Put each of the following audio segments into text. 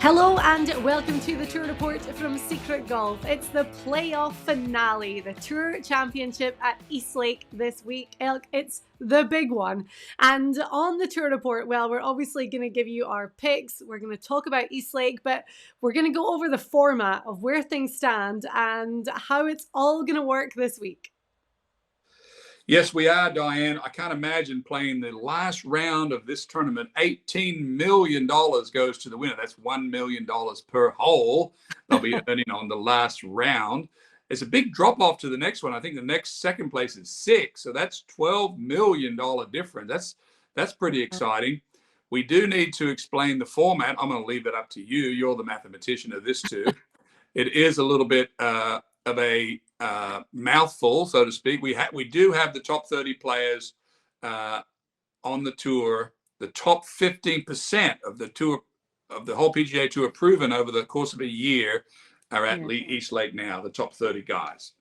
Hello and welcome to the Tour Report from Secret Golf. It's the playoff finale, the Tour Championship at Eastlake this week. Elk, it's the big one. And on the Tour Report, well, we're obviously going to give you our picks. We're going to talk about Eastlake, but we're going to go over the format of where things stand and how it's all going to work this week. Yes, we are, Diane. I can't imagine playing the last round of this tournament. $18 million goes to the winner. That's $1 million per hole they'll be earning on the last round. It's a big drop off to the next one. I think the next second place is 6. So that's $12 million difference. That's pretty exciting. We do need to explain the format. I'm going to leave it up to you. You're the mathematician of this too. It is a little bit of a mouthful, so to speak. We do have the top 30 players on the tour. The top 15% of the tour, of the whole PGA Tour, proven over the course of a year, are at Eastlake now. The top 30 guys.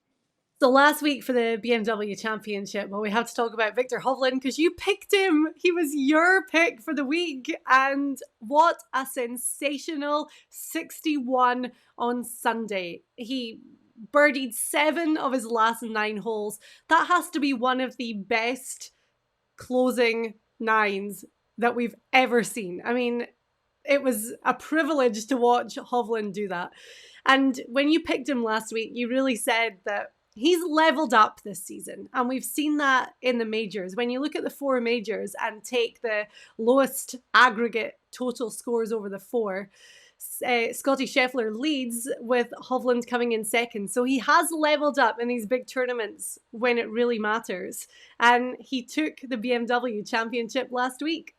So last week for the BMW Championship, well, we have to talk about Viktor Hovland because you picked him. He was your pick for the week. And what a sensational 61 on Sunday. He birdied 7 of his last 9 holes. That has to be one of the best closing 9s that we've ever seen. I mean, it was a privilege to watch Hovland do that. And when you picked him last week, you really said that he's leveled up this season. And we've seen that in the majors. When you look at the 4 majors and take the lowest aggregate total scores over the 4, Scottie Scheffler leads with Hovland coming in second. So he has leveled up in these big tournaments when it really matters. And he took the BMW Championship last week.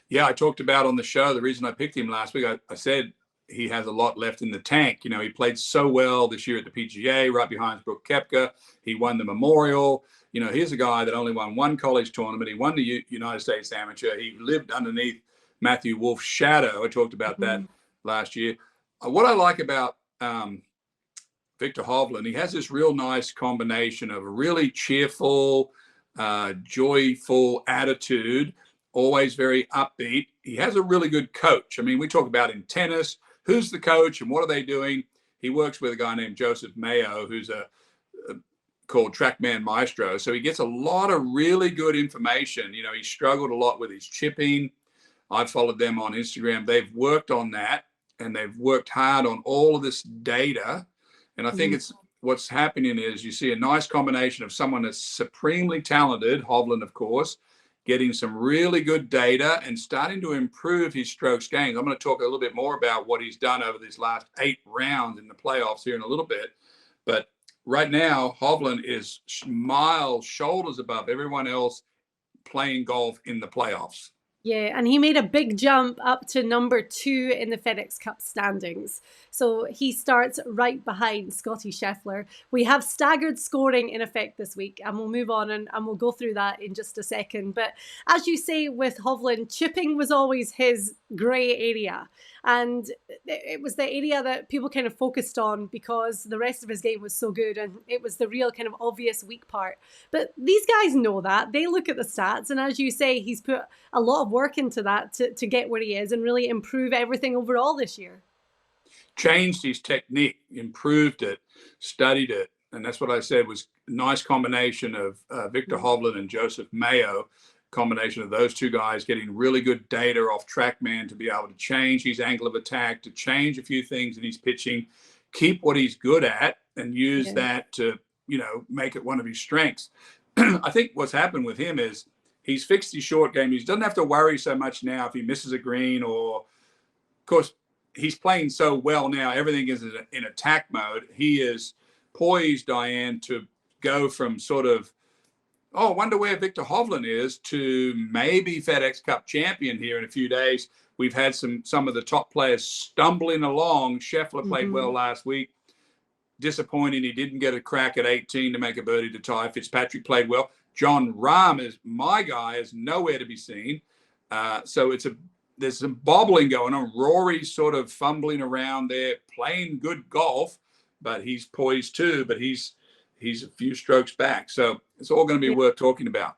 Yeah, I talked about on the show, the reason I picked him last week, I said he has a lot left in the tank. You know, he played so well this year at the PGA, right behind Brooke Koepka. He won the Memorial. You know, here's a guy that only won 1 college tournament. He won the United States Amateur. He lived underneath Matthew Wolff's shadow. I talked about that last year. What I like about Viktor Hovland, he has this real nice combination of a really cheerful, joyful attitude, always very upbeat. He has a really good coach. I mean, we talk about in tennis, who's the coach and what are they doing? He works with a guy named Joseph Mayo, who's called Trackman Maestro. So he gets a lot of really good information. You know, he struggled a lot with his chipping. I've followed them on Instagram. They've worked on that and they've worked hard on all of this data. And I think it's what's happening is you see a nice combination of someone that's supremely talented, Hovland, of course, getting some really good data and starting to improve his strokes gained. I'm going to talk a little bit more about what he's done over these last 8 rounds in the playoffs here in a little bit. But right now, Hovland is miles, shoulders above everyone else playing golf in the playoffs. Yeah, and he made a big jump up to number 2 in the FedExCup standings. So he starts right behind Scottie Scheffler. We have staggered scoring in effect this week, and we'll move on and we'll go through that in just a second. But as you say with Hovland, chipping was always his grey area. And it was the area that people kind of focused on because the rest of his game was so good and it was the real kind of obvious weak part. But these guys know that. They look at the stats. And as you say, he's put a lot of work into that to get where he is and really improve everything overall this year. Changed his technique, improved it, studied it. And that's what I said was a nice combination of Viktor Hovland and Joseph Mayo. Combination of those 2 guys getting really good data off TrackMan to be able to change his angle of attack, to change a few things in his pitching, keep what he's good at and use that to, you know, make it one of his strengths. I think what's happened with him is he's fixed his short game. He doesn't have to worry so much now if he misses a green or, of course, he's playing so well now. Everything is in attack mode. He is poised, Diane, to go from sort of, I wonder where Viktor Hovland is, to maybe FedExCup champion here in a few days. We've had some of the top players stumbling along. Scheffler played well last week. Disappointing he didn't get a crack at 18 to make a birdie to tie. Fitzpatrick played well. John Rahm is my guy, is nowhere to be seen. So there's some bobbling going on. Rory's sort of fumbling around there, playing good golf, but he's poised too. But he's a few strokes back. So it's all going to be worth talking about.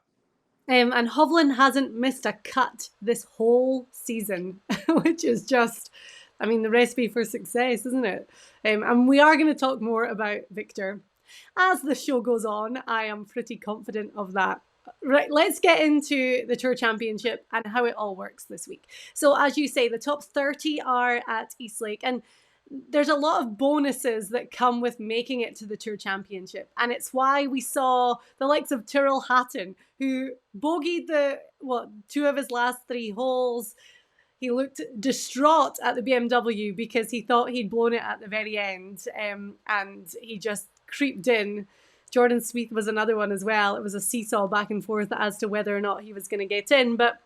And Hovland hasn't missed a cut this whole season, which is just I mean, the recipe for success, isn't it? And we are going to talk more about Viktor as the show goes on. I am pretty confident of that. Right, let's get into the Tour Championship and how it all works this week. So, as you say, the top 30 are at Eastlake, and there's a lot of bonuses that come with making it to the Tour Championship. And it's why we saw the likes of Tyrrell Hatton, who bogeyed two of his last 3 holes. He looked distraught at the BMW because he thought he'd blown it at the very end, and he just creeped in. Jordan Spieth was another one as well. It was a seesaw back and forth as to whether or not he was going to get in. But,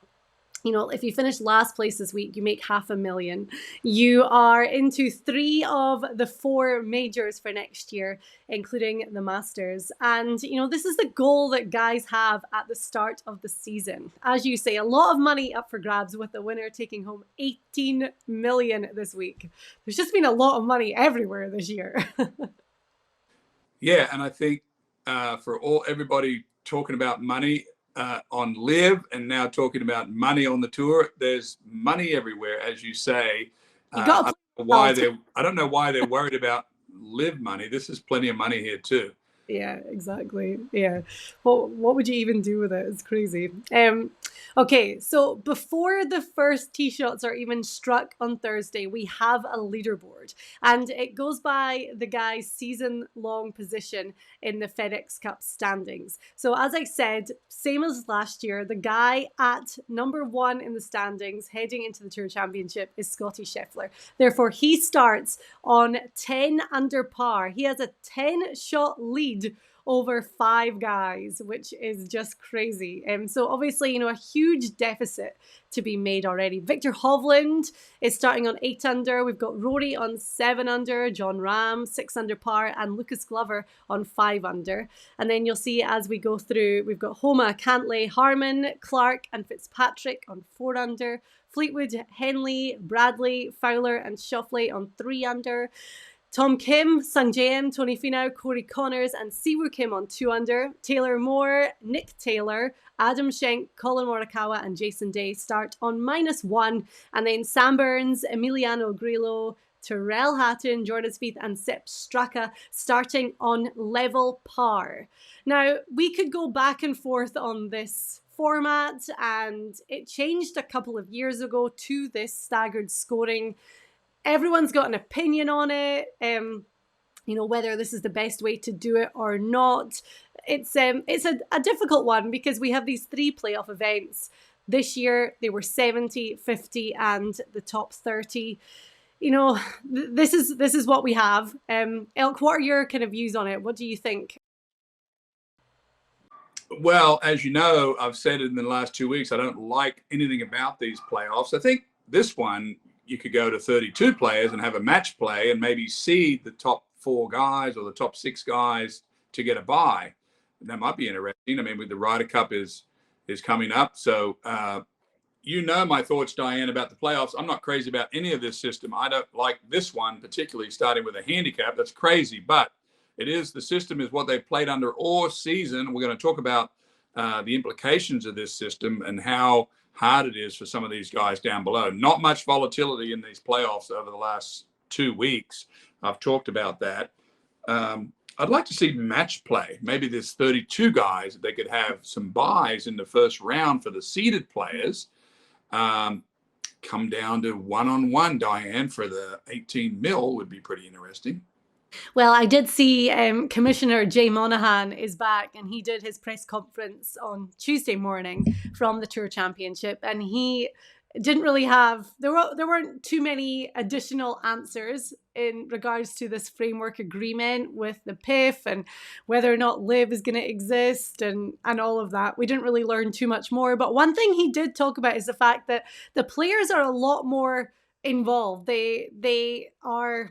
if you finish last place this week, you make $500,000. You are into 3 of the 4 majors for next year, including the Masters. And, this is the goal that guys have at the start of the season. As you say, a lot of money up for grabs, with the winner taking home $18 million this week. There's just been a lot of money everywhere this year. Yeah, and I think for everybody talking about money on Live and now talking about money on the tour, there's money everywhere, as you say. You got I don't know why they're worried about Live money. This is plenty of money here too. Yeah, exactly. Yeah. What would you even do with it? It's crazy. Okay, so before the first tee shots are even struck on Thursday, we have a leaderboard, and it goes by the guy's season-long position in the FedExCup standings. So as I said, same as last year, the guy at number 1 in the standings heading into the Tour Championship is Scottie Scheffler. Therefore, he starts on 10 under par. He has a 10-shot lead over 5 guys, which is just crazy. So obviously, a huge deficit to be made already. Viktor Hovland is starting on 8 under. We've got Rory on 7 under, John Ram 6 under par, and Lucas Glover on 5 under. And then you'll see as we go through, we've got Homa, Cantlay, Harman, Clark, and Fitzpatrick on 4 under. Fleetwood, Henley, Bradley, Fowler, and Schauffele on 3 under. Tom Kim, Sung Jae-im, Tony Finau, Corey Connors, and Siwoo Kim on 2 under. Taylor Moore, Nick Taylor, Adam Schenk, Colin Morikawa, and Jason Day start on -1. And then Sam Burns, Emiliano Grillo, Tyrrell Hatton, Jordan Spieth, and Sepp Straka starting on level par. Now, we could go back and forth on this format, and it changed a couple of years ago to this staggered scoring. Everyone's got an opinion on it, whether this is the best way to do it or not. It's a difficult one because we have these 3 playoff events. This year, they were 70, 50, and the top 30. This is what we have. Elk, what are your kind of views on it? What do you think? Well, as you know, I've said it in the last 2 weeks, I don't like anything about these playoffs. I think this one, you could go to 32 players and have a match play and maybe seed the top 4 guys or the top 6 guys to get a bye. And that might be interesting. I mean, with the Ryder Cup is coming up. So, my thoughts, Diane, about the playoffs. I'm not crazy about any of this system. I don't like this one, particularly starting with a handicap. That's crazy. But the system is what they've played under all season. We're going to talk about the implications of this system and how hard it is for some of these guys down below. Not much volatility in these playoffs over the last 2 weeks. I've talked about that. I'd like to see match play. Maybe there's 32 guys that they could have some buys in the first round for the seeded players. Come down to 1-on-1, Diane, for the 18 mil would be pretty interesting. Well, I did see Commissioner Jay Monahan is back, and he did his press conference on Tuesday morning from the Tour Championship, and he didn't really have, there weren't too many additional answers in regards to this framework agreement with the PIF and whether or not Live is going to exist and all of that. We didn't really learn too much more, but one thing he did talk about is the fact that the players are a lot more involved. They are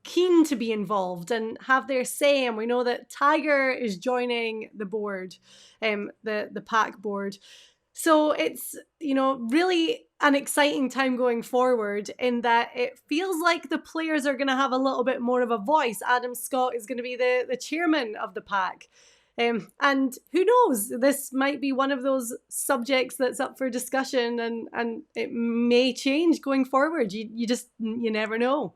keen to be involved and have their say. And we know that Tiger is joining the board, the PAC board. So it's, really an exciting time going forward in that it feels like the players are going to have a little bit more of a voice. Adam Scott is going to be the chairman of the PAC. And who knows, this might be one of those subjects that's up for discussion, and it may change going forward. You never know.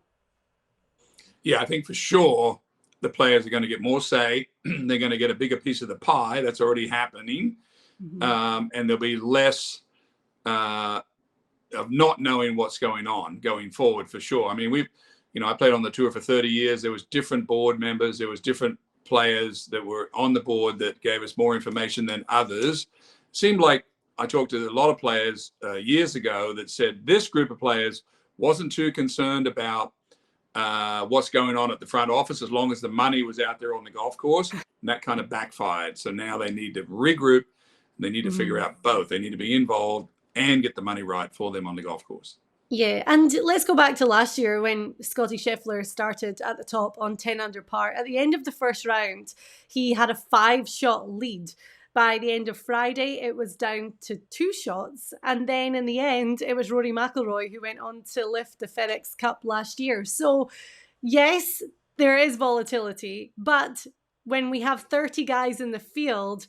Yeah, I think for sure the players are going to get more say. They're going to get a bigger piece of the pie. That's already happening. Mm-hmm. And there'll be less of not knowing what's going on going forward, for sure. I mean, I played on the tour for 30 years. There was different board members. There was different players that were on the board that gave us more information than others. It seemed like I talked to a lot of players years ago that said this group of players wasn't too concerned about what's going on at the front office as long as the money was out there on the golf course, and that kind of backfired. So now they need to regroup. They need to figure out both. They need to be involved and get the money right for them on the golf course. Yeah, and let's go back to last year when Scottie Scheffler started at the top on 10 under par. At the end of the first round, he had a 5-shot lead. By the end of Friday, it was down to 2 shots. And then in the end, it was Rory McIlroy who went on to lift the FedExCup last year. So yes, there is volatility, but when we have 30 guys in the field,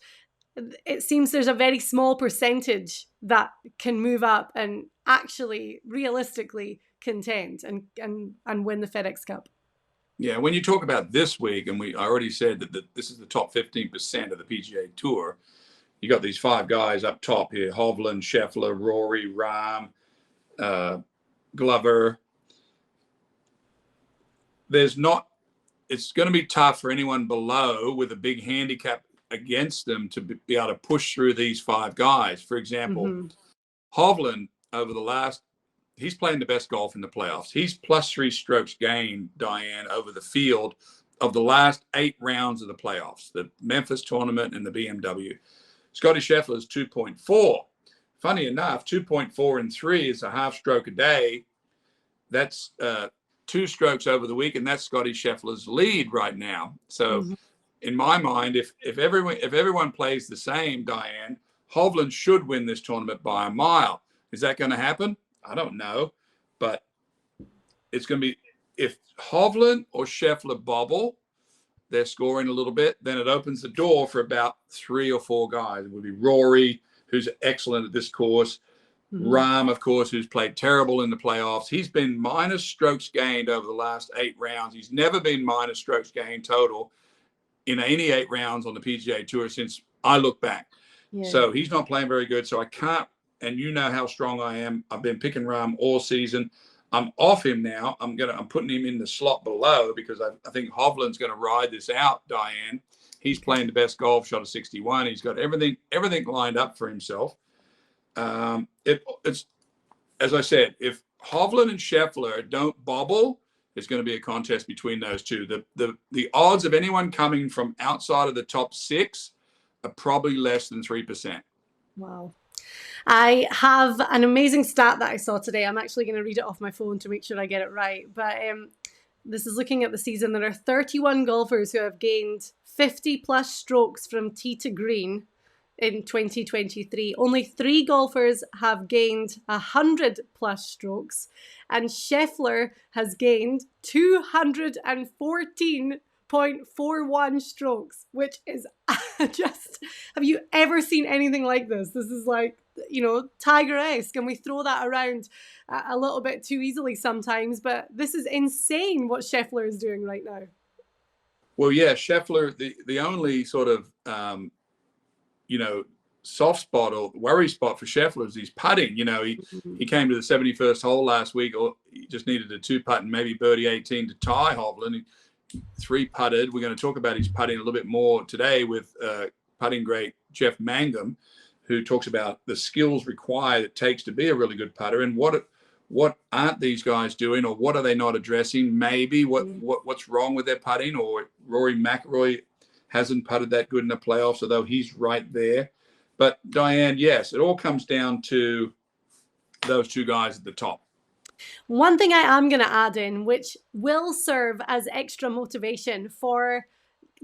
it seems there's a very small percentage that can move up and actually realistically contend and win the FedExCup. Yeah, when you talk about this week, and I already said that this is the top 15% of the PGA Tour, you got these 5 guys up top here: Hovland, Scheffler, Rory, Rahm, Glover. It's going to be tough for anyone below with a big handicap against them to be able to push through these 5 guys. For example, Hovland he's playing the best golf in the playoffs. He's +3 strokes gained, Diane, over the field of the last 8 rounds of the playoffs, the Memphis tournament and the BMW. Scottie Scheffler is 2.4. Funny enough, 2.4 and 3 is a half stroke a day. That's 2 strokes over the week, and that's Scottie Scheffler's lead right now. So in my mind, if everyone plays the same, Diane, Hovland should win this tournament by a mile. Is that going to happen? I don't know, but it's going to be, if Hovland or Scheffler bobble, they're scoring a little bit, then it opens the door for about 3 or 4 guys. It would be Rory, who's excellent at this course. Rahm, of course, who's played terrible in the playoffs. He's been minus strokes gained over the last 8 rounds. He's never been minus strokes gained total in any 8 rounds on the PGA Tour since I look back. Yeah. So he's not playing very good. So I can't, and you know how strong I am. I've been picking Rahm all season. I'm off him now. I'm putting him in the slot below because I think Hovland's going to ride this out, Diane. He's playing the best golf, shot of 61. He's got everything lined up for himself. It's as I said, if Hovland and Scheffler don't bobble, it's going to be a contest between those two. The odds of anyone coming from outside of the top 6 are probably less than 3%. Wow. I have an amazing stat that I saw today. I'm actually going to read it off my phone to make sure I get it right. But this is looking at the season. There are 31 golfers who have gained 50 plus strokes from tee to green in 2023. Only 3 golfers have gained 100 plus strokes, and Scheffler has gained 214.41 strokes, which is just, have you ever seen anything like this? This is like, Tiger-esque, and we throw that around a little bit too easily sometimes, but this is insane what Scheffler is doing right now. Well, yeah, Scheffler, the only sort of soft spot or worry spot for Scheffler is he's putting. He came to the 71st hole last week, or he just needed a 2-putt and maybe birdie 18 to tie Hovland. He 3-putted. We're going to talk about his putting a little bit more today with putting great Jeff Mangum, who talks about the skills required it takes to be a really good putter and what aren't these guys doing, or what are they not addressing? Maybe what's wrong with their putting, or Rory McIlroy hasn't putted that good in the playoffs, although he's right there. But Diane, yes, it all comes down to those 2 guys at the top. One thing I am going to add in, which will serve as extra motivation for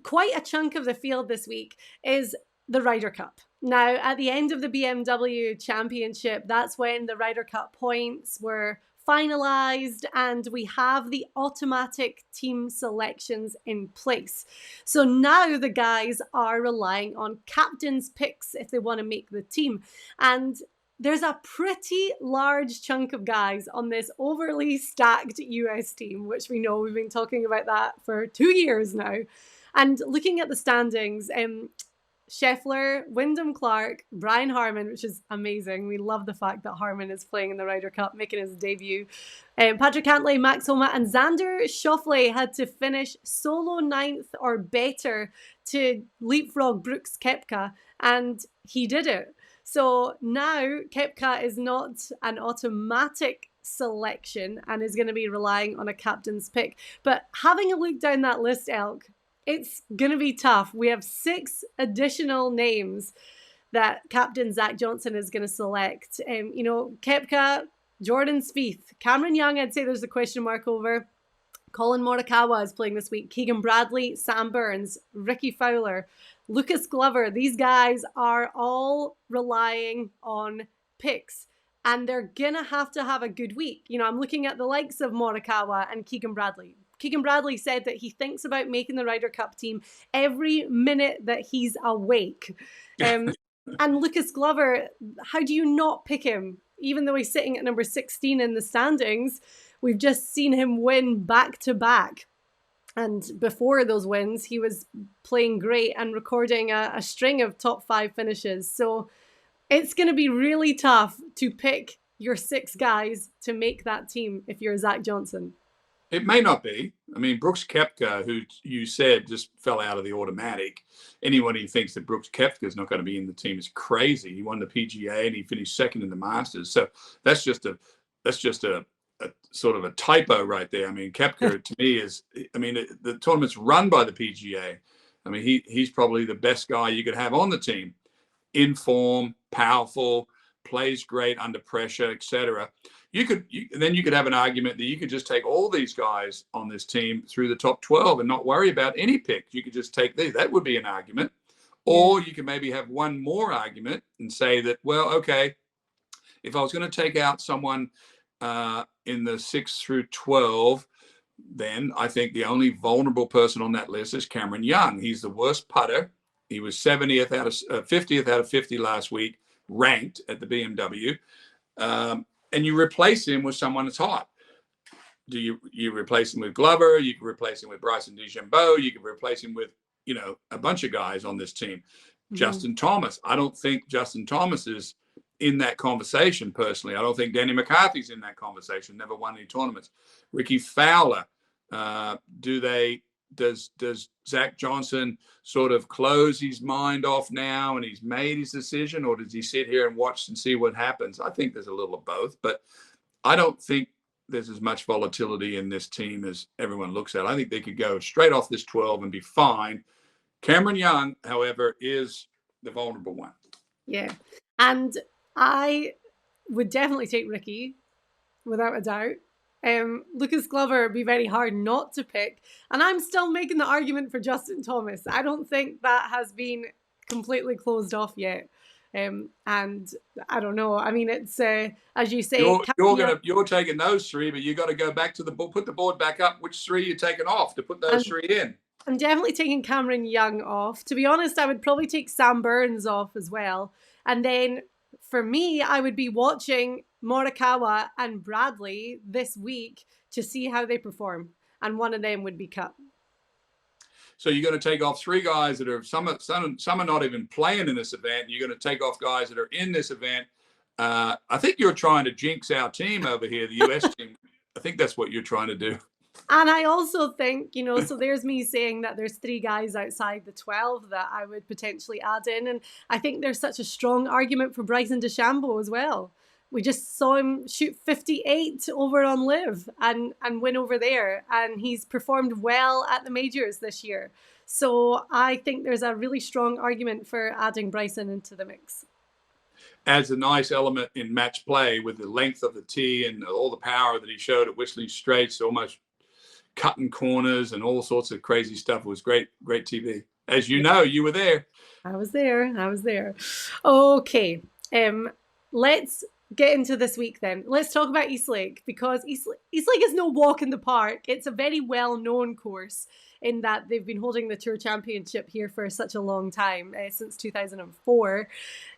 quite a chunk of the field this week, is the Ryder Cup. Now, at the end of the BMW Championship, that's when the Ryder Cup points were finalized and we have the automatic team selections in place. So now the guys are relying on captain's picks if they want to make the team. And there's a pretty large chunk of guys on this overly stacked US team, which we know we've been talking about that for 2 years now. And looking at the standings, Scheffler, Wyndham Clark, Brian Harman, which is amazing. We love the fact that Harman is playing in the Ryder Cup, making his debut. Patrick Cantlay, Max Homa, and Xander Schauffele had to finish solo 9th or better to leapfrog Brooks Koepka, and he did it. So now Koepka is not an automatic selection and is going to be relying on a captain's pick. But having a look down that list, Elk, it's going to be tough. We have 6 additional names that Captain Zach Johnson is going to select. Koepka, Jordan Spieth, Cameron Young, I'd say there's a question mark over. Colin Morikawa is playing this week. Keegan Bradley, Sam Burns, Ricky Fowler, Lucas Glover. These guys are all relying on picks. And they're going to have a good week. I'm looking at the likes of Morikawa and Keegan Bradley. Keegan Bradley said that he thinks about making the Ryder Cup team every minute that he's awake. And Lucas Glover, how do you not pick him? Even though he's sitting at number 16 in the standings, we've just seen him win back-to-back. And before those wins, he was playing great and recording a string of top 5 finishes. So it's going to be really tough to pick your 6 guys to make that team if you're Zach Johnson. It may not be. I mean, Brooks Koepka, who you said just fell out of the automatic. Anyone who thinks that Brooks Koepka is not going to be in the team is crazy. He won the PGA and he finished second in the Masters. So that's just a sort of a typo right there. I mean, Koepka to me is, the tournament's run by the PGA. I mean, he's probably the best guy you could have on the team. In form, powerful, plays great under pressure, etc. You could have an argument that you could just take all these guys on this team through the top 12 and not worry about any picks. You could just take these. That would be an argument. Or you could maybe have one more argument and say that, well, okay, if I was going to take out someone in the 6 through 12, then I think the only vulnerable person on that list is Cameron Young. He's the worst putter. He was 50th out of 50 last week, ranked at the BMW. And you replace him with someone that's hot. Do you replace him with Glover? You can replace him with Bryson DeChambeau. You can replace him with, a bunch of guys on this team. Mm-hmm. Justin Thomas. I don't think Justin Thomas is in that conversation personally. I don't think Danny McCarthy's in that conversation. Never won any tournaments. Ricky Fowler. Does Zach Johnson sort of close his mind off now and he's made his decision, or does he sit here and watch and see what happens? I think there's a little of both, but I don't think there's as much volatility in this team as everyone looks at. I think they could go straight off this 12 and be fine. Cameron Young, however, is the vulnerable one. Yeah. And I would definitely take Ricky, without a doubt. Lucas Glover would be very hard not to pick. And I'm still making the argument for Justin Thomas. I don't think that has been completely closed off yet. And I don't know. I mean, it's as you say, you're taking those 3, but you got to go back to the board, put the board back up. Which 3 you're taking off to put those 3 in? I'm definitely taking Cameron Young off. To be honest, I would probably take Sam Burns off as well. And then for me, I would be watching Morikawa and Bradley this week to see how they perform. And one of them would be Cup. So you're going to take off 3 guys that are some are not even playing in this event. You're going to take off guys that are in this event. I think you're trying to jinx our team over here, the US team. I think that's what you're trying to do. And I also think, so there's me saying that there's 3 guys outside the 12 that I would potentially add in. And I think there's such a strong argument for Bryson DeChambeau as well. We just saw him shoot 58 over on Live and win over there. And he's performed well at the majors this year. So I think there's a really strong argument for adding Bryson into the mix. Adds a nice element in match play with the length of the tee and all the power that he showed at Whistling Straits, almost cutting corners and all sorts of crazy stuff. It was great TV. As you know, you were there. I was there. Okay. Let's get into this week then. Let's talk about Eastlake, because Eastlake is no walk in the park. It's a very well-known course in that they've been holding the Tour Championship here for such a long time, since 2004.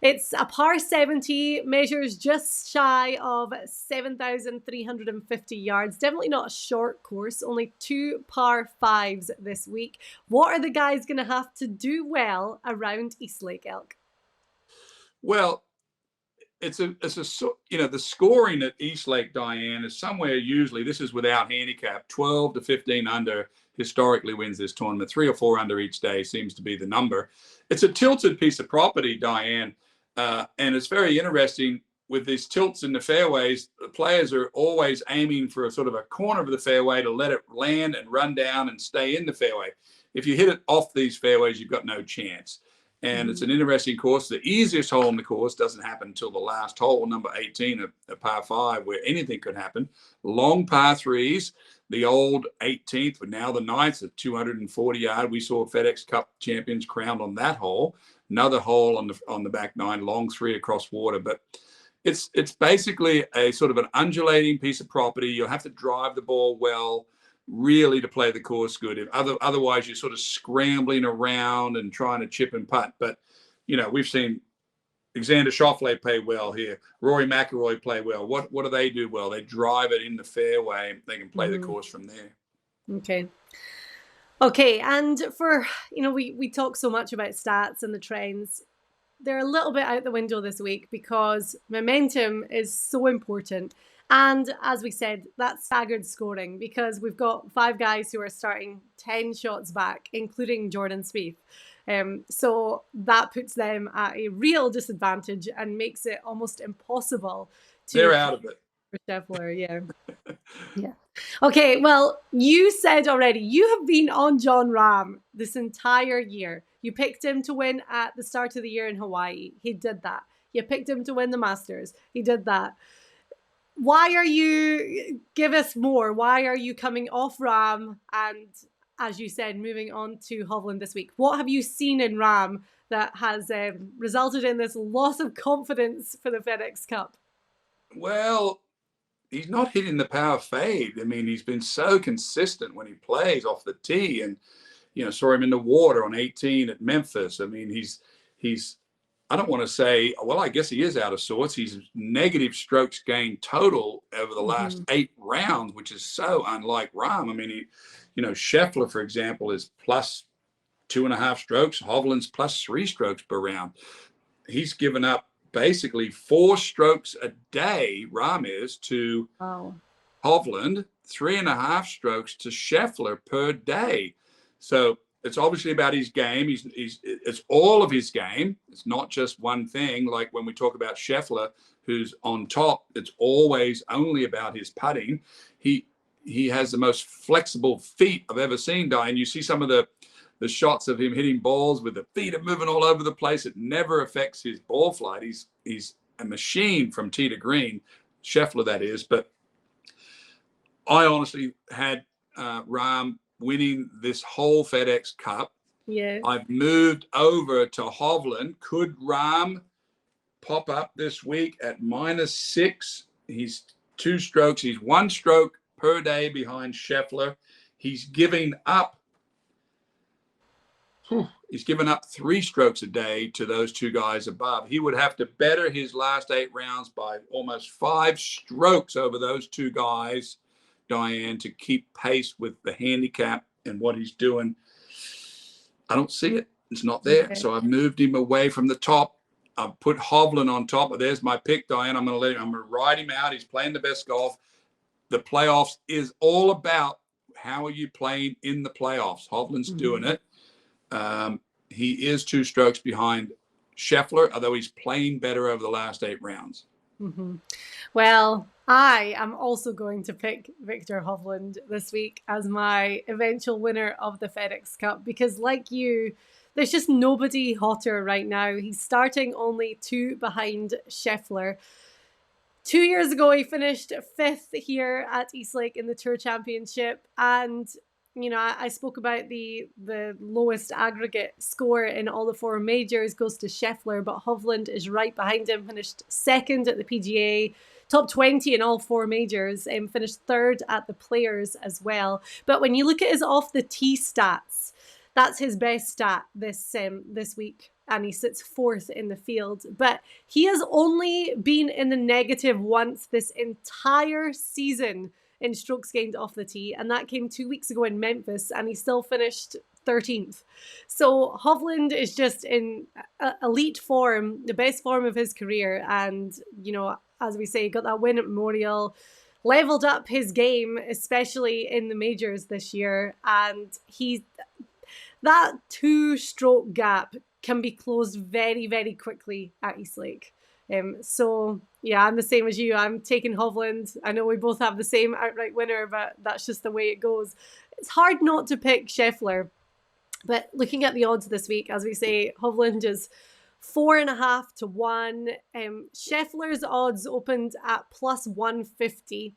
It's a par 70, measures just shy of 7,350 yards. Definitely not a short course, only 2 par 5s this week. What are the guys going to have to do well around Eastlake, Elk? Well, the scoring at Eastlake, Diane, is somewhere, usually this is without handicap, 12 to 15 under historically wins this tournament. 3 or 4 under each day seems to be the number. It's a tilted piece of property, Diane, and it's very interesting with these tilts in the fairways. The players are always aiming for a sort of a corner of the fairway to let it land and run down and stay in the fairway. If you hit it off these fairways, you've got no chance. And it's an interesting course. The easiest hole in the course doesn't happen until the last hole, number 18, a par 5, where anything could happen. Long par 3s, the old 18th, but now the 9th at 240 yard. We saw FedExCup champions crowned on that hole. Another hole on the back 9, long 3 across water. But it's basically a sort of an undulating piece of property. You'll have to drive the ball well, really, to play the course good. Otherwise, you're sort of scrambling around and trying to chip and putt. But, we've seen Alexander Schauffele play well here. Rory McIlroy play well. What do they do well? They drive it in the fairway. They can play the course from there. Okay. And for, we talk so much about stats and the trends. They're a little bit out the window this week because momentum is so important. And as we said, that's staggered scoring, because we've got 5 guys who are starting 10 shots back, including Jordan Spieth. So that puts them at a real disadvantage and makes it almost impossible to... They're out of it. For Scheffler, yeah. Okay, well, you said already, you have been on Jon Rahm this entire year. You picked him to win at the start of the year in Hawaii. He did that. You picked him to win the Masters. He did that. Why are you, give us more, why are you coming off Rahm and, as you said, moving on to Hovland this week? What have you seen in Rahm that has resulted in this loss of confidence for the FedExCup? Well, he's not hitting the power fade. I mean, he's been so consistent when he plays off the tee, and, saw him in the water on 18 at Memphis. I mean, he's I don't want to say, well, I guess he is out of sorts. He's negative strokes gained total over the last 8 rounds, which is so unlike Rahm. I mean, Scheffler, for example, is plus 2.5 strokes. Hovland's plus 3 strokes per round. He's given up basically 4 strokes a day, Rahm is, to Hovland, 3.5 strokes to Scheffler per day. So it's obviously about his game. It's all of his game. It's not just one thing. Like when we talk about Scheffler, who's on top, it's always only about his putting. He has the most flexible feet I've ever seen, Diane. You see some of the shots of him hitting balls with the feet are moving all over the place. It never affects his ball flight. He's a machine from tee to green, Scheffler that is. But I honestly had Rahm winning this whole FedEx Cup. Yeah. I've moved over to Hovland. Could Rahm pop up this week at -6? He's 2 strokes. He's 1 stroke per day behind Scheffler. He's giving up 3 strokes a day to those 2 guys above. He would have to better his last 8 rounds by almost 5 strokes over those 2 guys, Diane, to keep pace with the handicap and what he's doing. I don't see it. It's not there. Okay. So I've moved him away from the top. I've put Hovland on top. There's my pick, Diane. I'm going to ride him out. He's playing the best golf. The playoffs is all about how are you playing in the playoffs. Hovland's doing it. He is 2 strokes behind Scheffler, although he's playing better over the last 8 rounds. Well, I am also going to pick Viktor Hovland this week as my eventual winner of the FedEx Cup, because like you, there's just nobody hotter right now. He's starting only 2 behind Scheffler. 2 years ago, he finished 5th here at Eastlake in the Tour Championship, and I spoke about the lowest aggregate score in all the four majors goes to Scheffler, but Hovland is right behind him, finished second at the PGA, top 20 in all four majors, and finished third at the Players as well. But when you look at his off the tee stats, that's his best stat this week, and he sits fourth in the field. But he has only been in the negative once this entire season in strokes gained off the tee, and that came 2 weeks ago in Memphis, and he still finished 13th. So Hovland is just in elite form, the best form of his career, and as we say, got that win at Memorial, leveled up his game, especially in the majors this year, and that 2-stroke gap can be closed very, very quickly at Eastlake. So yeah, I'm the same as you. I'm taking Hovland. I know we both have the same outright winner, but that's just the way it goes. It's hard not to pick Scheffler, but looking at the odds this week, as we say, Hovland is 4.5 to 1. Scheffler's odds opened at plus 150.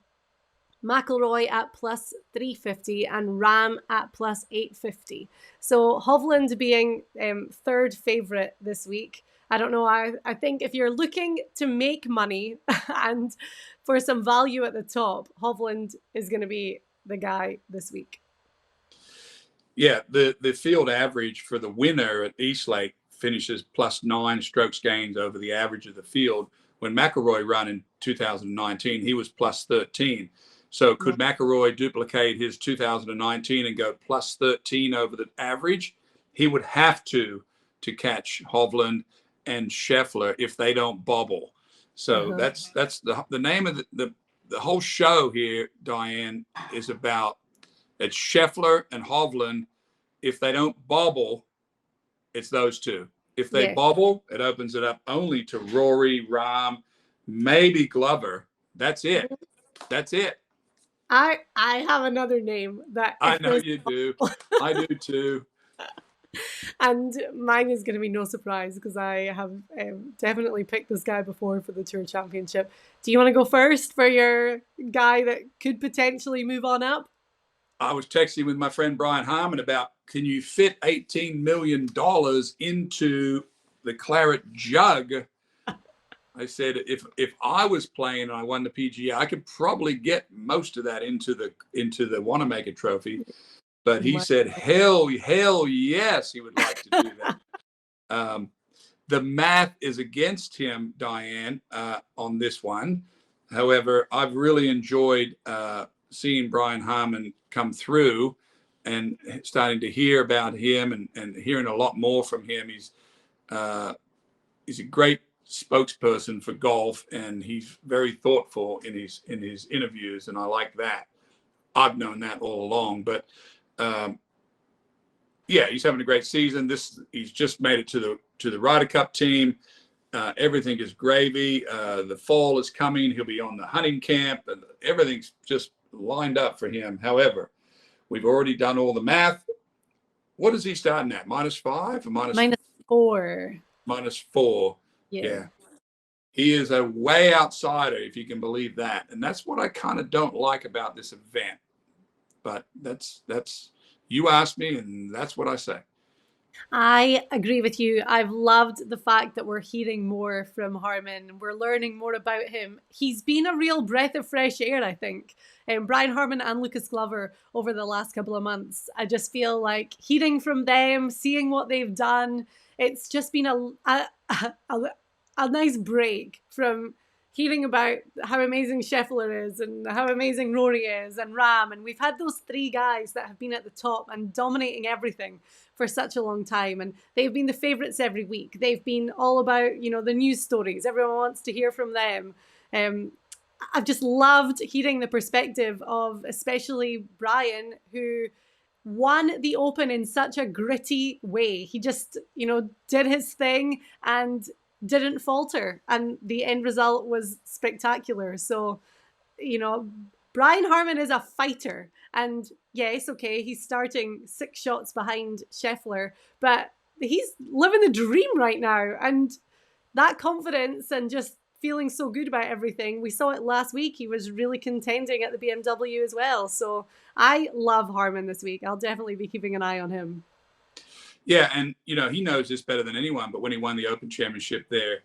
McIlroy at plus 350 and Ram at plus 850. So Hovland being third favorite this week. I don't know. I think if you're looking to make money and for some value at the top, Hovland is going to be the guy this week. Yeah, the field average for the winner at Eastlake finishes plus 9 strokes gained over the average of the field. When McIlroy ran in 2019, he was plus 13. So could McIlroy duplicate his 2019 and go plus 13 over the average? He would have to catch Hovland and Scheffler if they don't bobble. So that's the name of the whole show here, Diane, is about it's Scheffler and Hovland. If they don't bobble, it's those two. If they bobble, it opens it up only to Rory, Rahm, maybe Glover. That's it. That's it. I have another name that I know you do. I do too. And mine is going to be no surprise because I have definitely picked this guy before for the Tour Championship. Do you want to go first for your guy that could potentially move on up? I was texting with my friend Brian Harmon about, can you fit $18 million into the claret jug? I said, if I was playing and I won the PGA, I could probably get most of that into the Wanamaker Trophy. But he said, hell yes, he would like to do that. The math is against him, Diane, on this one. However, I've really enjoyed seeing Brian Harmon come through and starting to hear about him and hearing a lot more from him. He's a great spokesperson for golf, and he's very thoughtful in his interviews, and I like that. I've known that all along, but he's having a great season. He's just made it to the Ryder Cup team. Everything is gravy. The fall is coming. He'll be on the hunting camp, and everything's just lined up for him. However, we've already done all the math. What is he starting at? -5 or -4? -4. Yeah. He is a way outsider, if you can believe that. And that's what I kind of don't like about this event. But that's you asked me, and that's what I say. I agree with you. I've loved the fact that we're hearing more from Harmon. We're learning more about him. He's been a real breath of fresh air, I think. Brian Harmon and Lucas Glover over the last couple of months. I just feel like hearing from them, seeing what they've done. It's just been a nice break from hearing about how amazing Scheffler is and how amazing Rory is and Ram. And we've had those three guys that have been at the top and dominating everything for such a long time. And they've been the favorites every week. They've been all about, the news stories. Everyone wants to hear from them. I've just loved hearing the perspective of especially Brian, who won the Open in such a gritty way. He just, did his thing and didn't falter, and the end result was spectacular. So, Brian Harmon is a fighter, and yes, okay, he's starting 6 shots behind Scheffler, but he's living the dream right now, and that confidence and just feeling so good about everything. We saw it last week. He was really contending at the BMW as well. So I love Harman this week. I'll definitely be keeping an eye on him. Yeah, and he knows this better than anyone. But when he won the Open Championship there,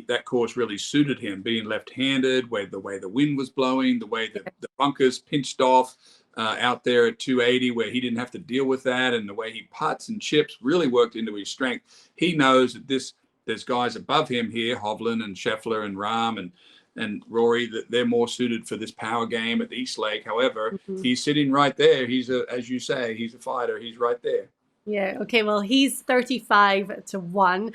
that course really suited him, being left-handed, the way the wind was blowing, the way the bunkers pinched off out there at 280, where he didn't have to deal with that, and the way he putts and chips really worked into his strength. He knows that there's guys above him here, Hovland and Scheffler and Rahm and Rory, that they're more suited for this power game at East Lake. However, he's sitting right there. As you say, he's a fighter. He's right there. Yeah. Okay. Well, he's 35-1.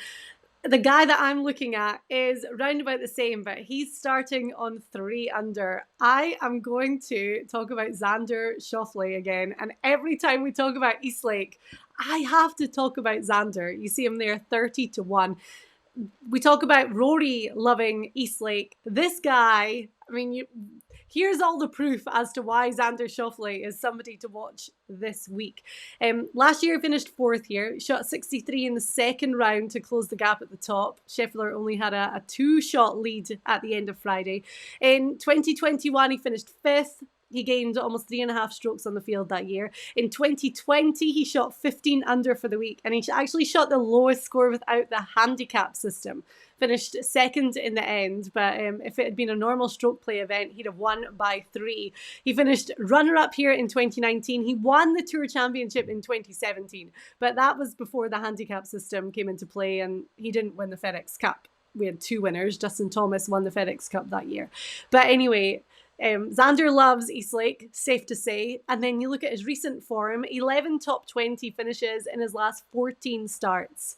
The guy that I'm looking at is round about the same, but he's starting on 3 under. I am going to talk about Xander Schauffele again. And every time we talk about East Lake, I have to talk about Xander. You see him there 30-1. We talk about Rory loving East Lake. This guy, I mean, here's all the proof as to why Xander Schauffele is somebody to watch this week. Last year, finished 4th here, shot 63 in the second round to close the gap at the top. Scheffler only had a 2-shot lead at the end of Friday. In 2021, he finished 5th. He gained almost 3.5 strokes on the field that year. In 2020, he shot 15 under for the week, and he actually shot the lowest score without the handicap system. Finished 2nd in the end, but if it had been a normal stroke play event, he'd have won by 3. He finished runner-up here in 2019. He won the Tour Championship in 2017, but that was before the handicap system came into play, and he didn't win the FedExCup. We had 2 winners. Justin Thomas won the FedExCup that year. But anyway, Xander loves East Lake, safe to say. And then you look at his recent form, 11 top 20 finishes in his last 14 starts.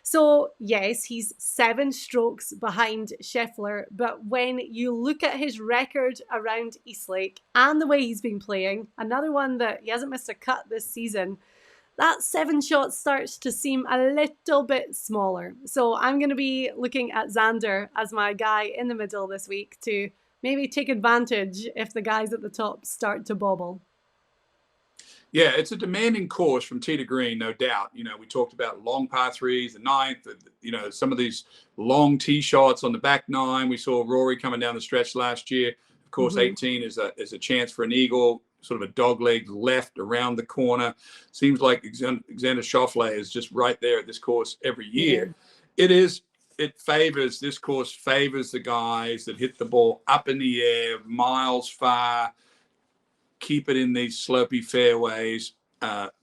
So yes, he's 7 strokes behind Scheffler, but when you look at his record around East Lake and the way he's been playing, another one that he hasn't missed a cut this season, that 7 shot starts to seem a little bit smaller. So I'm going to be looking at Xander as my guy in the middle this week to maybe take advantage if the guys at the top start to bobble. Yeah, it's a demanding course from tee to green, no doubt. We talked about long par 3s, the 9th, some of these long tee shots on the back 9. We saw Rory coming down the stretch last year. Of course, 18 is a chance for an eagle, sort of a dogleg left around the corner. Seems like Xander Schauffele is just right there at this course every year. Yeah. This course favors the guys that hit the ball up in the air, miles far, keep it in these slopey fairways.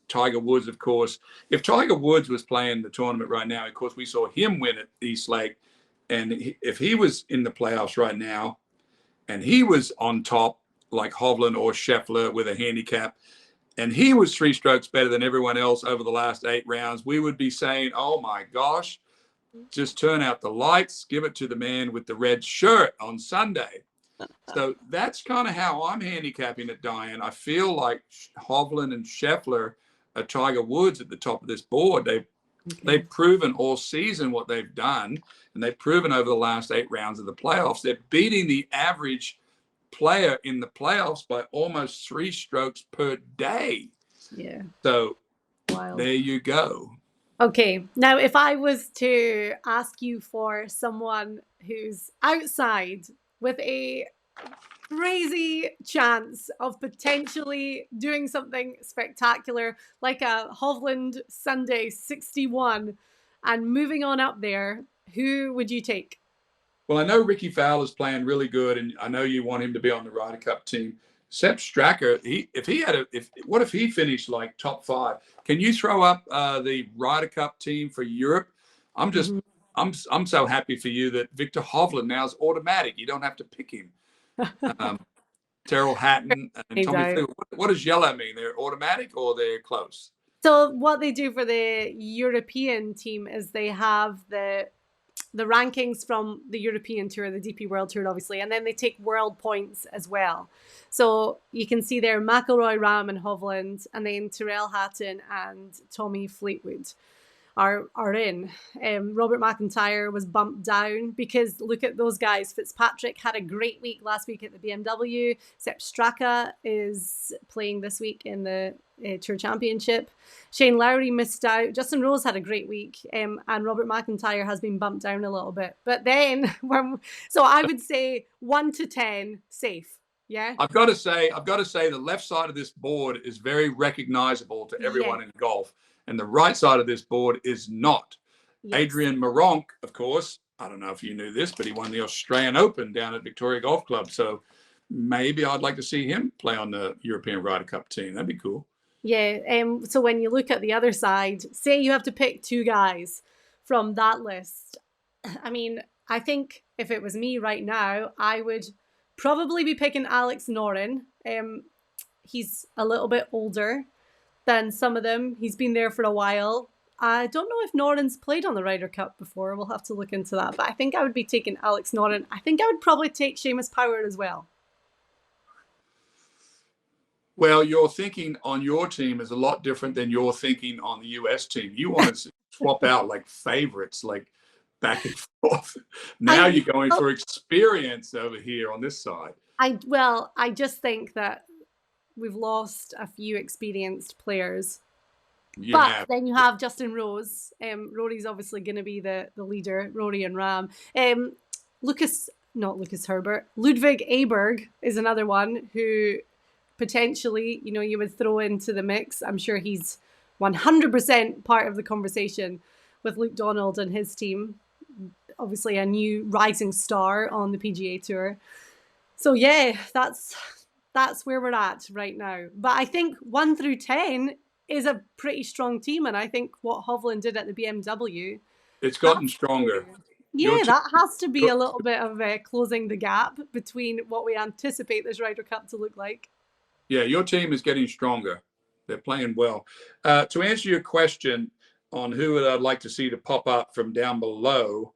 Tiger Woods, of course. If Tiger Woods was playing the tournament right now, of course, we saw him win at East Lake. And if he was in the playoffs right now and he was on top like Hovland or Scheffler with a handicap, and he was 3 strokes better than everyone else over the last 8 rounds, we would be saying, oh my gosh, just turn out the lights, give it to the man with the red shirt on Sunday. So that's kind of how I'm handicapping it, Diane. I feel like Hovland and Scheffler are Tiger Woods at the top of this board. They've proven all season what they've done, and they've proven over the last 8 rounds of the playoffs. They're beating the average player in the playoffs by almost 3 strokes per day. Yeah. So There you go. Okay, now if I was to ask you for someone who's outside with a crazy chance of potentially doing something spectacular, like a Hovland Sunday 61, and moving on up there, who would you take? Well, I know Ricky Fowler's playing really good, and I know you want him to be on the Ryder Cup team. Sepp Straka, what if he finished like top 5? Can you throw up the Ryder Cup team for Europe? I'm so happy for you that Viktor Hovland now is automatic. You don't have to pick him. Terrell Hatton and Tommy Fleetwood. What does yellow mean? They're automatic or they're close? So what they do for the European team is they have the rankings from the European Tour, the DP World Tour, obviously, and then they take world points as well. So you can see there McIlroy, Rahm, and Hovland, and then Terrell Hatton and Tommy Fleetwood. are in. Robert McIntyre was bumped down because look at those guys. Fitzpatrick had a great week last week at the BMW. Sepp Straka is playing this week in the Tour Championship. Shane Lowry missed out. Justin Rose had a great week, and Robert McIntyre has been bumped down a little bit. But then, so I would say 1 to 10 safe. Yeah. I've got to say the left side of this board is very recognizable to everyone in golf, and the right side of this board is not. Yes. Adrian Maronk, of course, I don't know if you knew this, but he won the Australian Open down at Victoria Golf Club. So maybe I'd like to see him play on the European Ryder Cup team. That'd be cool. Yeah. So when you look at the other side, say you have to pick 2 guys from that list. I mean, I think if it was me right now, I would probably be picking Alex Noren. He's a little bit older than some of them. He's been there for a while. I don't know if Noren's played on the Ryder Cup before. We'll have to look into that. But I think I would be taking Alex Noren. I think I would probably take Seamus Power as well. Well, your thinking on your team is a lot different than your thinking on the US team. You want to swap out like favorites, like back and forth. Now you're going for experience over here on this side. I just think that we've lost a few experienced players. Then you have Justin Rose. Rory's obviously going to be the leader, Rory and Ram. Ludwig Aberg is another one who potentially, you would throw into the mix. I'm sure he's 100% part of the conversation with Luke Donald and his team. Obviously a new rising star on the PGA Tour. So yeah, that's where we're at right now. But I think 1 through 10 is a pretty strong team. And I think what Hovland did at the BMW, it's gotten stronger. Yeah, that has to be a little bit of closing the gap between what we anticipate this Ryder Cup to look like. Yeah, your team is getting stronger. They're playing well. To answer your question on who I'd like to see to pop up from down below,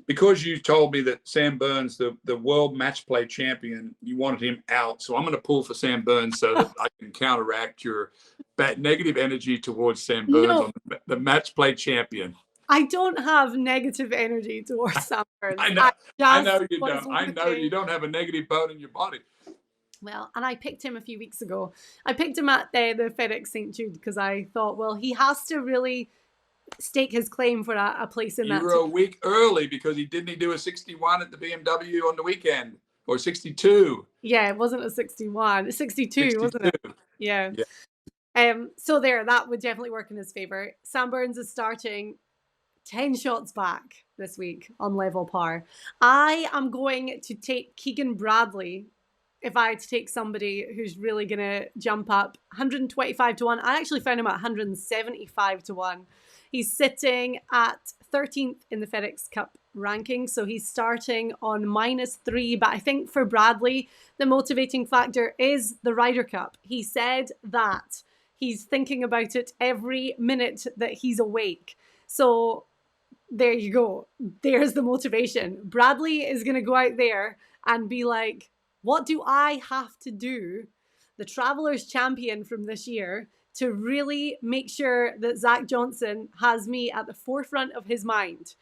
because you told me that Sam Burns, the world match play champion, you wanted him out. So I'm going to pull for Sam Burns so that I can counteract your negative energy towards Sam Burns, on the match play champion. I don't have negative energy towards Sam Burns. I know you don't. I know you don't have a negative bone in your body. Well, and I picked him a few weeks ago. I picked him at the FedEx St. Jude because I thought, well, he has to really stake his claim for a place in that. You were a week early because he do a 61 at the BMW on the weekend, or 62. Yeah, it wasn't a 61. 62, wasn't it? Yeah. So that would definitely work in his favor. Sam Burns is starting 10 shots back this week on level par. I am going to take Keegan Bradley. If I had to take somebody who's really going to jump up, 125 to 1. I actually found him at 175 to 1. He's sitting at 13th in the FedExCup ranking. So he's starting on -3. But I think for Bradley, the motivating factor is the Ryder Cup. He said that he's thinking about it every minute that he's awake. So there you go. There's the motivation. Bradley is going to go out there and be like, what do I have to do, the Travelers champion from this year, to really make sure that Zach Johnson has me at the forefront of his mind?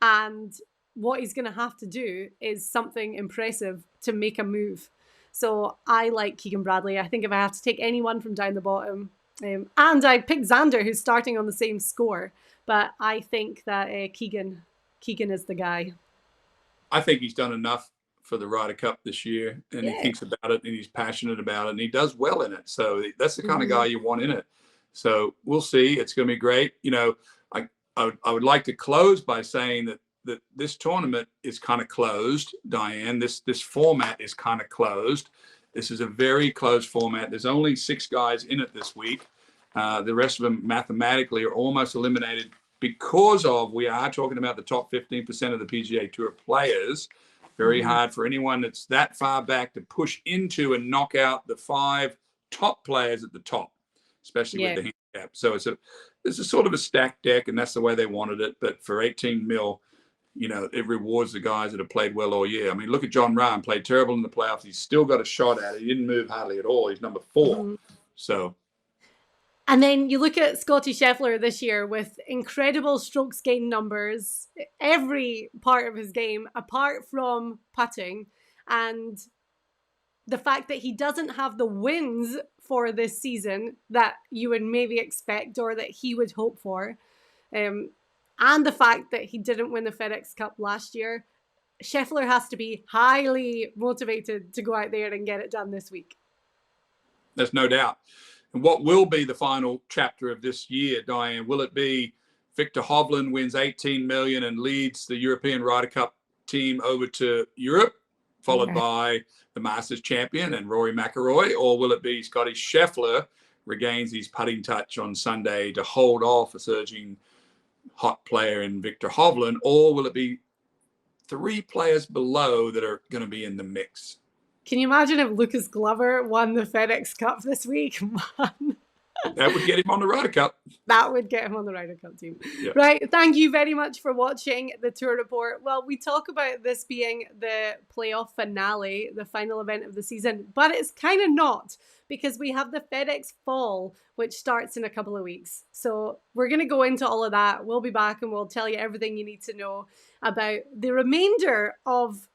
And what he's going to have to do is something impressive to make a move. So I like Keegan Bradley. I think if I have to take anyone from down the bottom, and I picked Xander, who's starting on the same score, but I think that Keegan is the guy. I think he's done enough for the Ryder Cup this year, and he thinks about it, and he's passionate about it, and he does well in it. So that's the kind of guy you want in it. So we'll see. It's going to be great. I would like to close by saying that this tournament is kind of closed, Diane. This format is kind of closed. This is a very closed format. There's only 6 guys in it this week. The rest of them mathematically are almost eliminated because we are talking about the top 15% of the PGA Tour players. Very hard for anyone that's that far back to push into and knock out the 5 top players at the top, especially with the handicap. So it's a sort of a stacked deck, and that's the way they wanted it. But for 18 mil, it rewards the guys that have played well all year. I mean, look at John Rahm, played terrible in the playoffs. He's still got a shot at it. He didn't move hardly at all. He's number 4. So And then you look at Scottie Scheffler this year with incredible strokes gained numbers, every part of his game, apart from putting, and the fact that he doesn't have the wins for this season that you would maybe expect or that he would hope for, and the fact that he didn't win the FedEx Cup last year, Scheffler has to be highly motivated to go out there and get it done this week. There's no doubt. And what will be the final chapter of this year, Diane? Will it be Viktor Hovland wins 18 million and leads the European Ryder Cup team over to Europe, followed by the Masters champion and Rory McIlroy? Or will it be Scottie Scheffler regains his putting touch on Sunday to hold off a surging hot player in Viktor Hovland? Or will it be 3 players below that are going to be in the mix? Can you imagine if Lucas Glover won the FedEx Cup this week? Man. That would get him on the Ryder Cup. That would get him on the Ryder Cup team. Yep. Right. Thank you very much for watching the Tour Report. Well, we talk about this being the playoff finale, the final event of the season, but it's kind of not, because we have the FedEx Fall, which starts in a couple of weeks. So we're going to go into all of that. We'll be back and we'll tell you everything you need to know about the remainder of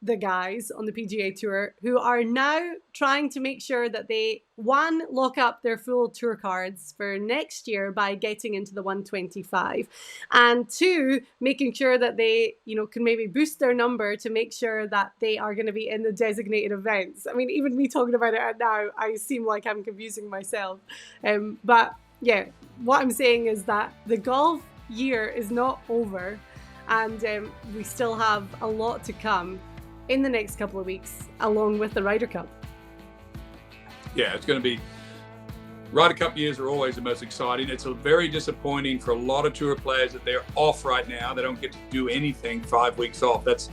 the guys on the PGA Tour who are now trying to make sure that they, one, lock up their full tour cards for next year by getting into the 125, and two, making sure that they, can maybe boost their number to make sure that they are going to be in the designated events. I mean, even me talking about it now, I seem like I'm confusing myself. But yeah, what I'm saying is that the golf year is not over, and we still have a lot to come in the next couple of weeks, along with the Ryder Cup. Yeah, it's going to be, Ryder Cup years are always the most exciting. It's very disappointing for a lot of tour players that they're off right now. They don't get to do anything 5 weeks off. That's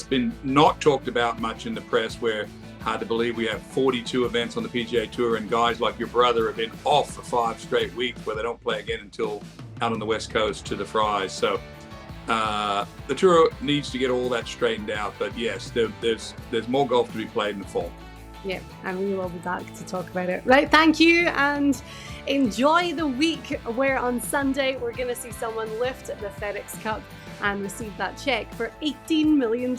been not talked about much in the press, where hard to believe we have 42 events on the PGA Tour, and guys like your brother have been off for 5 straight weeks where they don't play again until out on the West Coast to the Fries. So the tour needs to get all that straightened out, but yes, there's more golf to be played in the fall. Yeah, and we will be back to talk about it. Right, thank you, and enjoy the week where on Sunday we're going to see someone lift the FedEx Cup and receive that check for $18 million.